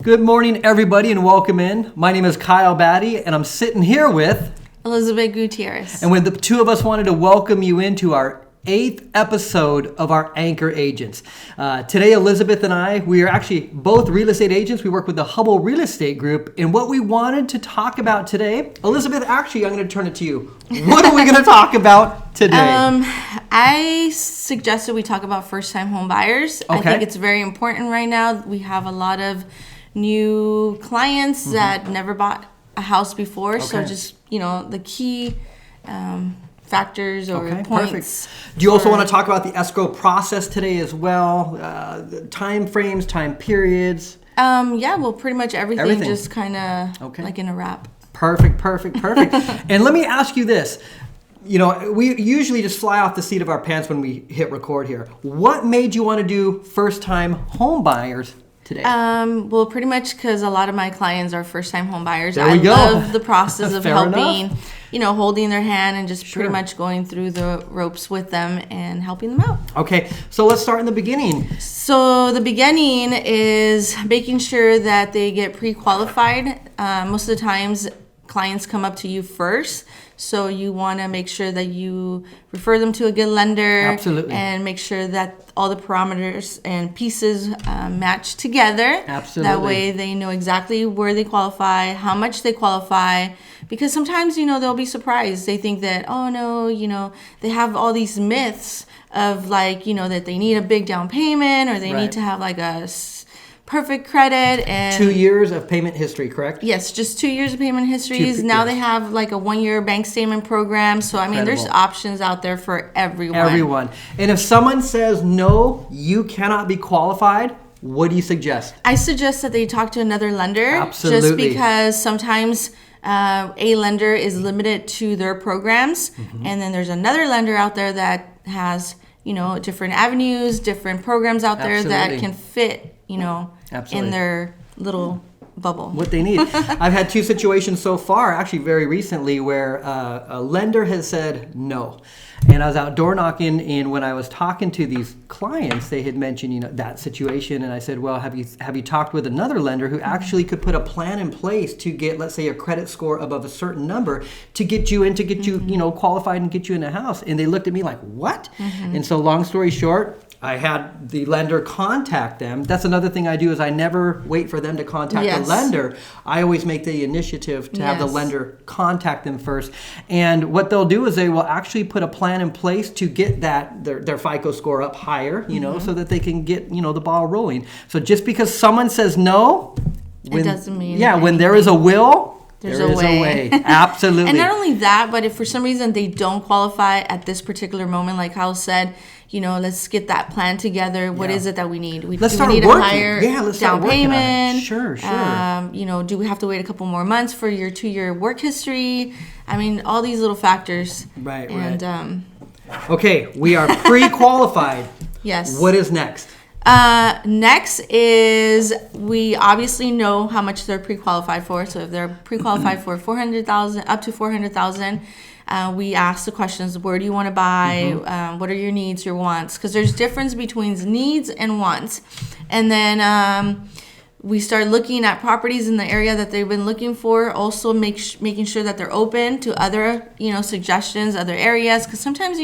Good morning, everybody, and welcome in. My name is CalBRE, and I'm sitting here with Elizabeth Gutierrez. And when the two of us wanted to welcome you into our 8th episode of our Anchor Agents. Today, Elizabeth and I, we are actually both real estate agents. We work with the Hubbell Real Estate Group. And what we wanted to talk about today, Elizabeth, actually, I'm going to turn it to you. What are we going to talk about today? I suggested we talk about first-time home buyers. Okay. I think it's very important right now. We have a lot of new clients that never bought a house before. Okay. So just, the key factors or points. Perfect. Do you also want to talk about the escrow process today as well? Time frames, time periods? Well, pretty much everything. Just kind of like in a wrap. Perfect. And let me ask you this. We usually just fly off the seat of our pants when we hit record here. What made you want to do first-time home buyers today? Well, pretty much because a lot of my clients are first-time home buyers. There we go. Love the process of Fair helping, enough. Holding their hand and just Sure. pretty much going through the ropes with them and helping them out. Okay, so let's start in the beginning. So the beginning is making sure that they get pre-qualified. Most of the times, clients come up to you first. So you want to make sure that you refer them to a good lender. Absolutely. And make sure that all the parameters and pieces match together. Absolutely. That way they know exactly where they qualify, how much they qualify. Because sometimes, they'll be surprised. They think that, they have all these myths of that they need a big down payment or they Right. need to have like a perfect credit and 2 years of payment history, correct? Yes, just 2 years of payment histories. Now yes. they have like a 1-year bank statement program. So, there's Incredible. options out there for everyone. Everyone. And if someone says, no, you cannot be qualified, what do you suggest? I suggest that they talk to another lender. Absolutely. Just because sometimes a lender is limited to their programs. And then there's another lender out there that has, different avenues, different programs out there Absolutely. that can fit, Absolutely. in their little bubble. What they need. I've had 2 situations so far, actually very recently, where a lender has said no. And I was out door knocking, and when I was talking to these clients, they had mentioned, that situation. And I said, well, have you talked with another lender who actually could put a plan in place to get, let's say, a credit score above a certain number to get you in, to get you, qualified and get you in a house? And they looked at me like, what? And so long story short, I had the lender contact them. That's another thing I do is I never wait for them to contact the lender. I always make the initiative to have the lender contact them first. And what they'll do is they will actually put a plan in place to get their FICO score up higher, so that they can get, the ball rolling. So just because someone says no, It doesn't mean when there is a will, There's there a is way. a way. Absolutely. And not only that, but if for some reason they don't qualify at this particular moment, like Hal said, let's get that plan together. What is it that we need? Let's start we need working. a higher Let's down start working on it. payment. Sure. Do we have to wait a couple more months for your 2-year work history? All these little factors. Right. Okay, we are pre-qualified. Yes. What is next? Next is we obviously know how much they're pre-qualified for. So if they're pre-qualified for $400,000 up to $400,000, we ask the questions: where do you want to buy? What are your needs, your wants? Because there's difference between needs and wants. And then we start looking at properties in the area that they've been looking for. Also making sure that they're open to other suggestions, other areas. Because sometimes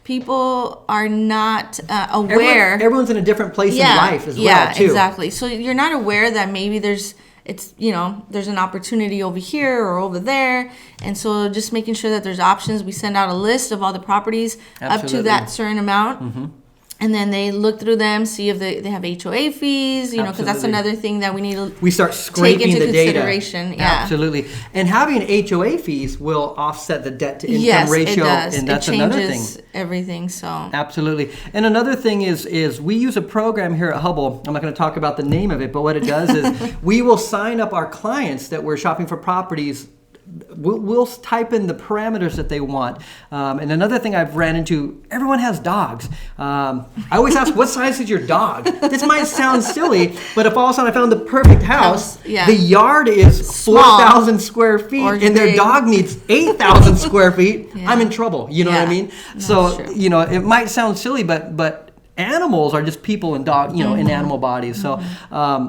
people are not aware. Everyone's in a different place in life as well, too. Yeah, exactly. So you're not aware that maybe there's an opportunity over here or over there. And so just making sure that there's options. We send out a list of all the properties up to that certain amount. And then they look through them, see if they have HOA fees, because that's another thing that we need to we start scraping take into the consideration. data. Yeah. Absolutely. And having HOA fees will offset the debt to income yes, ratio. It does. And that's it another changes thing. Everything. So absolutely. And another thing is we use a program here at Hubbell. I'm not going to talk about the name of it, but what it does is we will sign up our clients that we're shopping for properties. We'll type in the parameters that they want. And another thing I've ran into, everyone has dogs. I always ask, what size is your dog? This might sound silly, but if all of a sudden I found the perfect house, the yard is 4,000 square feet and their dog needs 8,000 square feet, I'm in trouble. You know what I mean? So, true. It might sound silly, but animals are just people and dog, in animal bodies. So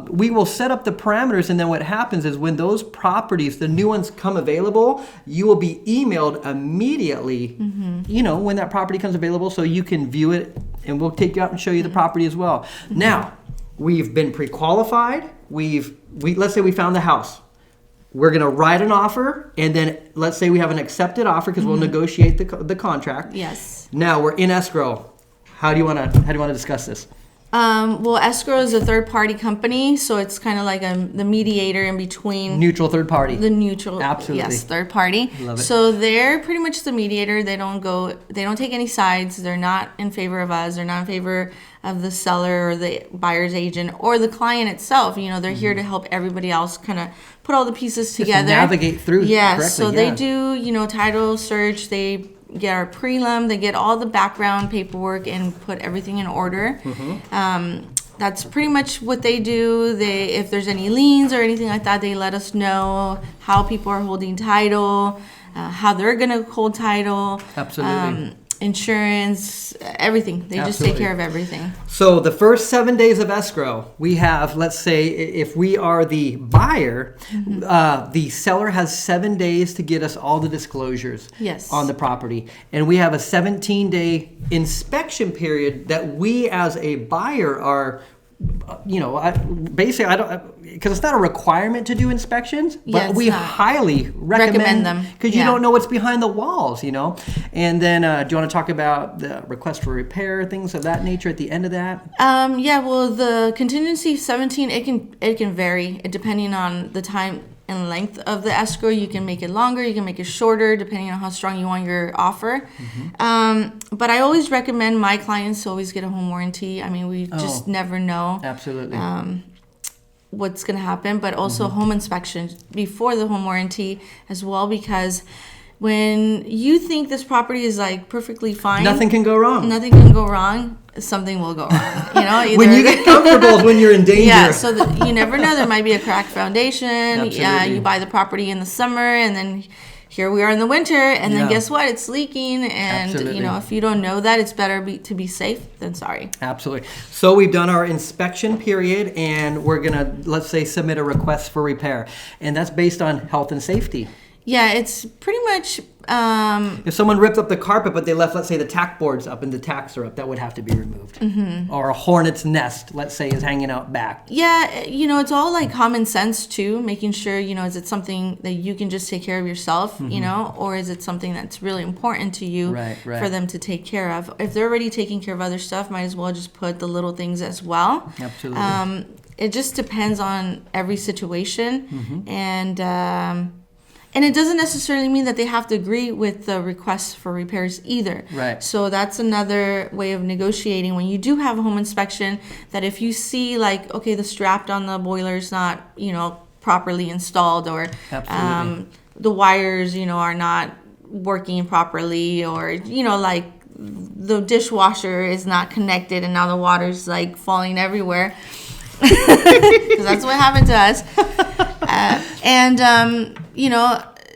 we will set up the parameters, and then what happens is when those properties, the new ones come available, you will be emailed immediately, when that property comes available, so you can view it, and we'll take you out and show you the property as well. Now, we've been pre-qualified. Let's say we found the house. We're going to write an offer, and then let's say we have an accepted offer because we'll negotiate the contract. Yes. Now we're in escrow. How do you want to discuss this? Well, escrow is a third-party company, so it's kind of like the mediator in between. Neutral third party. The neutral, Absolutely. Yes, third party. Love it. So they're pretty much the mediator. They don't take any sides. They're not in favor of us. They're not in favor of the seller or the buyer's agent or the client itself. They're here to help everybody else kind of put all the pieces together. Just navigate through correctly. So they do, title search. They get our prelim, they get all the background paperwork and put everything in order. That's pretty much what they do. If there's any liens or anything like that, they let us know how people are holding title, how they're going to hold title. Absolutely. Insurance, everything. They just take care of everything. So the first 7 days of escrow, we have, let's say, if we are the buyer, the seller has 7 days to get us all the disclosures on the property. And we have a 17-day inspection period that we as a buyer are, basically, I don't, because it's not a requirement to do inspections, but we highly recommend them because you don't know what's behind the walls, And then, do you want to talk about the request for repair, things of that nature at the end of that? Well, the contingency 17, it can vary depending on the time and length of the escrow. You can make it longer, you can make it shorter, depending on how strong you want your offer. But I always recommend my clients to always get a home warranty. I mean, we just never know. Absolutely. What's going to happen, but also home inspection before the home warranty as well, because when you think this property is like perfectly fine, nothing can go wrong. Nothing can go wrong. Something will go wrong. When you get comfortable is when you're in danger. Yeah, so you never know. There might be a cracked foundation. Absolutely. Yeah, you buy the property in the summer, and then here we are in the winter, and then guess what? It's leaking, and if you don't know that, it's better to be safe than sorry. Absolutely. So we've done our inspection period, and we're gonna, let's say, submit a request for repair, and that's based on health and safety. Yeah, it's pretty much. If someone ripped up the carpet, but they left, let's say, the tack boards up and the tacks are up, that would have to be removed. Or a hornet's nest, let's say, is hanging out back. Yeah, it's all like common sense too, making sure, is it something that you can just take care of yourself, or is it something that's really important to you for them to take care of? If they're already taking care of other stuff, might as well just put the little things as well. Absolutely. It just depends on every situation, and it doesn't necessarily mean that they have to agree with the requests for repairs either. Right. So that's another way of negotiating when you do have a home inspection, that if you see like, okay, the strap on the boiler is not, properly installed, or the wires, are not working properly, or, like the dishwasher is not connected and now the water's like falling everywhere. Because that's what happened to us.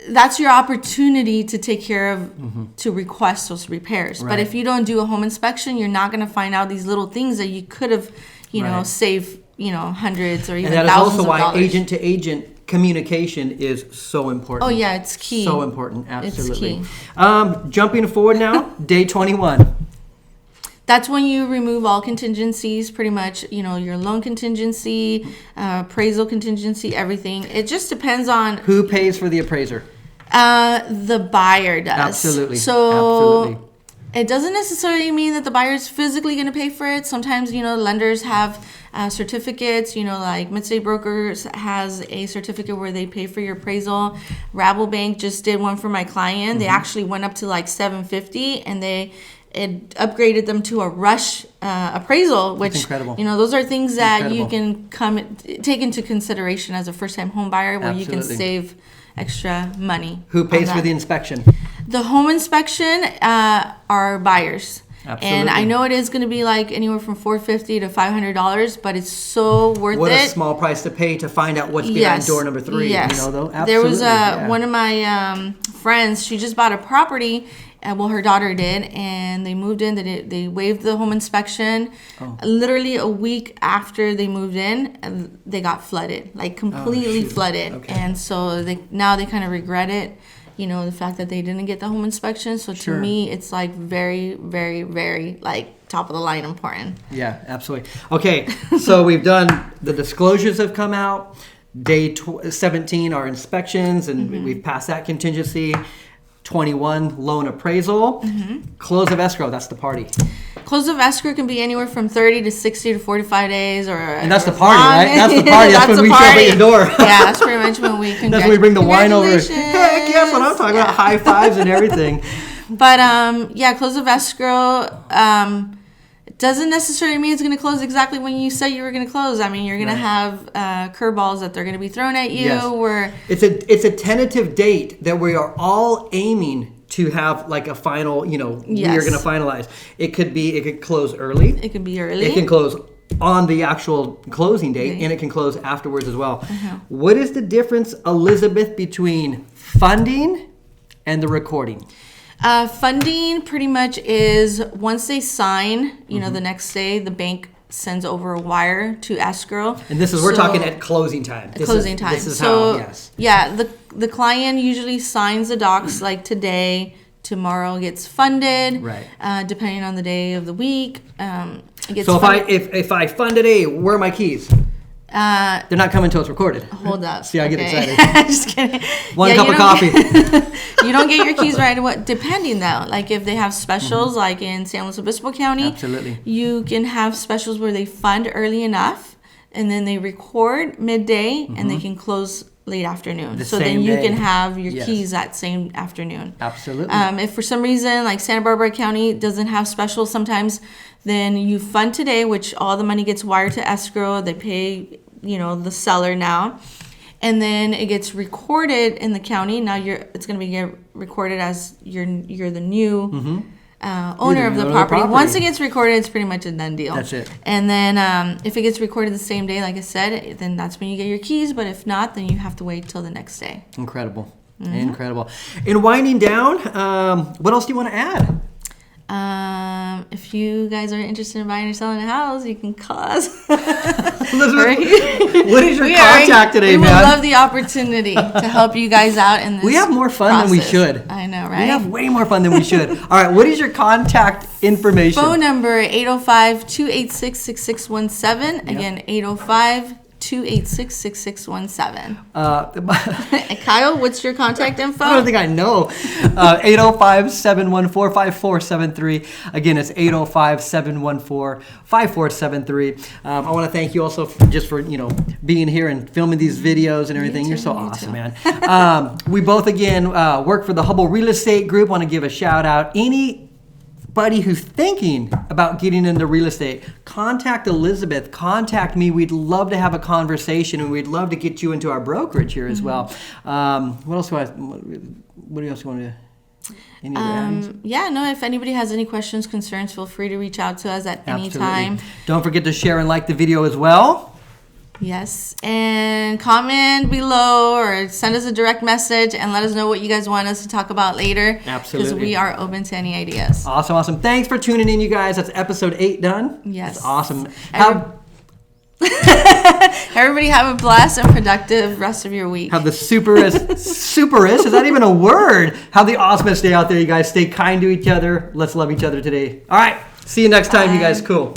That's your opportunity to take care of, to request those repairs. But if you don't do a home inspection, you're not going to find out these little things that you could have, saved, hundreds or even thousands of dollars. And that is also why agent to agent communication is so important. Oh yeah, it's key. So important, absolutely. It's key. Jumping forward now, day 21. That's when you remove all contingencies, pretty much, your loan contingency, appraisal contingency, everything. It just depends on... Who pays for the appraiser? The buyer does. Absolutely. So it doesn't necessarily mean that the buyer is physically going to pay for it. Sometimes, lenders have certificates, like Mid-State Brokers has a certificate where they pay for your appraisal. Rabobank just did one for my client. They actually went up to like $750, and it upgraded them to a rush appraisal, which, those are things that you can take into consideration as a first-time home buyer, where you can save extra money. Who pays for the inspection? The home inspection are buyers. Absolutely. And I know it is going to be like anywhere from $450 to $500, but it's so worth it. What a small price to pay to find out what's behind door number 3. Yes. Though? There was one of my friends, she just bought a property, And well, her daughter did, and they moved in. They waived the home inspection. Literally a week after they moved in, and they got flooded, like completely flooded. Okay. And so they kind of regret it, the fact that they didn't get the home inspection. So to me, it's like very, very, very like top of the line important. Yeah, absolutely. Okay, so we've done the disclosures have come out. Day 17 are inspections, and we've passed that contingency. 21 loan appraisal. Close of escrow, that's the party. Close of escrow can be anywhere from 30 to 60 to 45 days, and that's the party, right? That's the party. That's when we show up at your door. Yeah, that's pretty much when we that's when we bring the wine over. Heck, yes, what I'm talking about, high fives and everything. But close of escrow doesn't necessarily mean it's going to close exactly when you said you were going to close. I mean, you're going to have curveballs that they're going to be thrown at you. Yes. It's a tentative date that we are all aiming to have like a final, we are going to finalize. It could close early. It could be early. It can close on the actual closing date, and it can close afterwards as well. What is the difference, Elizabeth, between funding and the recording? Funding pretty much is once they sign, the next day the bank sends over a wire to escrow. And we're talking at closing time. This is how, yes. Yeah, the client usually signs the docs like today, tomorrow gets funded. Right. Depending on the day of the week. So if I fund today, where are my keys? They're not coming until it's recorded. Hold up. See, I get excited. Just kidding. One cup of coffee. You don't get your keys right away. Depending though, like if they have specials, like in San Luis Obispo County, absolutely, you can have specials where they fund early enough, and then they record midday, and they can close late afternoon. So then you can have your keys that same afternoon. Absolutely. If for some reason, like Santa Barbara County doesn't have specials sometimes, then you fund today, which all the money gets wired to escrow. They pay, the seller now. And then it gets recorded in the county. Now it's going to be recorded as you're the new owner of the property. Once it gets recorded, it's pretty much a done deal. That's it. And then if it gets recorded the same day, like I said, then that's when you get your keys. But if not, then you have to wait till the next day. Incredible. Incredible. In winding down, what else do you want to add? If you guys are interested in buying or selling a house, you can call us. Elizabeth, what is your contact today, man? We would love the opportunity to help you guys out in this We have more fun than we should. I know, right? We have way more fun than we should. All right, what is your contact information? Phone number 805-286-6617. Again, 805-286-6617. Kyle, what's your contact info? I don't think I know. 805-714-5473. Again, it's 805-714-5473. I want to thank you also for being here and filming these videos and everything. You're so awesome, man. We both, again, work for the Hubbell Real Estate Group. Want to give a shout out. Anybody who's thinking about getting into real estate, contact Elizabeth, contact me. We'd love to have a conversation, and we'd love to get you into our brokerage here as well. What else do you want to any other add-ins? If anybody has any questions, concerns, feel free to reach out to us at any time. Don't forget to share and like the video as well. Yes, and comment below or send us a direct message and let us know what you guys want us to talk about later. Absolutely. Because we are open to any ideas. Awesome. Thanks for tuning in, you guys. That's episode 8 done. Yes. That's awesome. Everybody have a blessed and productive rest of your week. Have the superest, is that even a word? Have the awesomest day out there, you guys. Stay kind to each other. Let's love each other today. All right. See you next time, you guys. Cool.